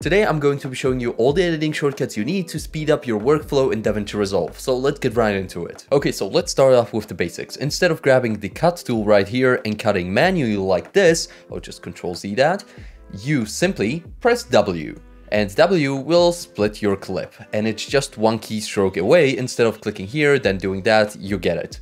Today I'm going to be showing you all the editing shortcuts you need to speed up your workflow in DaVinci Resolve, so let's get right into it. Okay, so let's start off with the basics. Instead of grabbing the cut tool right here and cutting manually like this, I'll just Control Z that, you simply press W. And W will split your clip, and it's just one keystroke away. Instead of clicking here, then doing that, you get it.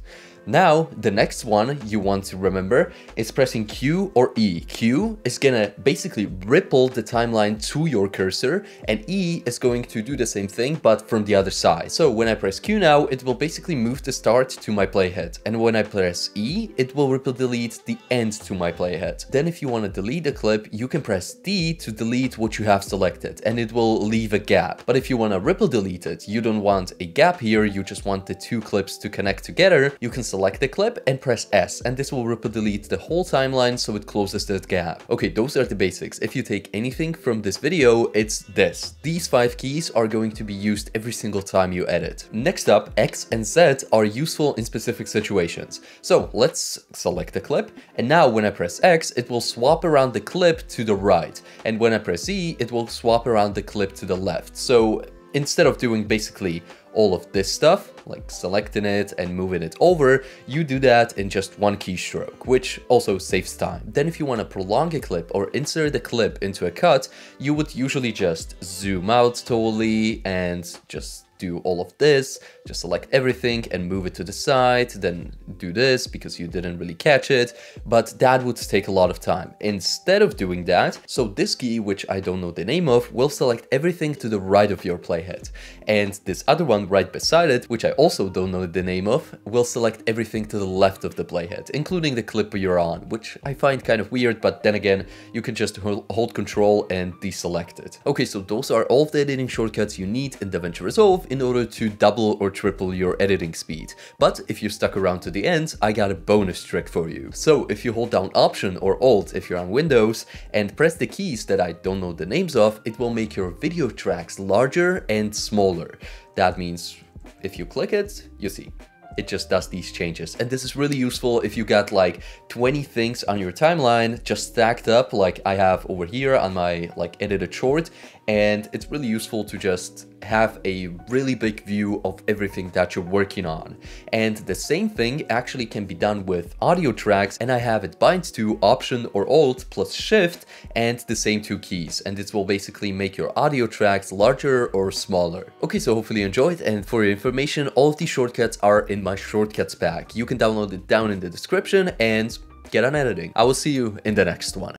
Now, the next one you want to remember is pressing Q or E. Q is gonna basically ripple the timeline to your cursor, and E is going to do the same thing, but from the other side. So when I press Q now, it will basically move the start to my playhead. And when I press E, it will ripple delete the end to my playhead. Then if you want to delete a clip, you can press D to delete what you have selected, and it will leave a gap. But if you want to ripple delete it, you don't want a gap here, you just want the two clips to connect together, you can select the clip and press S, and this will ripple delete the whole timeline so it closes that gap. Okay, those are the basics. If you take anything from this video, it's this. These 5 keys are going to be used every single time you edit. Next up, X and Z are useful in specific situations. So let's select the clip, and now when I press X, it will swap around the clip to the right, and when I press Z, it will swap around the clip to the left. So instead of doing basically all of this stuff, like selecting it and moving it over, you do that in just one keystroke, which also saves time. Then if you want to prolong a clip or insert a clip into a cut, you would usually just zoom out totally and just do all of this, just select everything and move it to the side, then do this because you didn't really catch it, but that would take a lot of time. Instead of doing that, so this key, which I don't know the name of, will select everything to the right of your playhead, and this other one right beside it, which I also don't know the name of, will select everything to the left of the playhead, including the clip you're on, which I find kind of weird, but then again, you can just hold Control and deselect it. Okay, so those are all of the editing shortcuts you need in DaVinci Resolve in order to double or triple your editing speed. But if you stuck around to the end, I got a bonus trick for you. So if you hold down Option or Alt if you're on Windows and press the keys that I don't know the names of, it will make your video tracks larger and smaller. That means if you click it, you see, it just does these changes. And this is really useful if you got like 20 things on your timeline just stacked up like I have over here on my like edited short, and it's really useful to just have a really big view of everything that you're working on. And the same thing actually can be done with audio tracks, and I have it binds to Option or Alt plus Shift and the same 2 keys, and this will basically make your audio tracks larger or smaller. Okay, so hopefully you enjoyed, and for your information, all of these shortcuts are in my shortcuts pack. You can download it down in the description and get on editing. I will see you in the next one.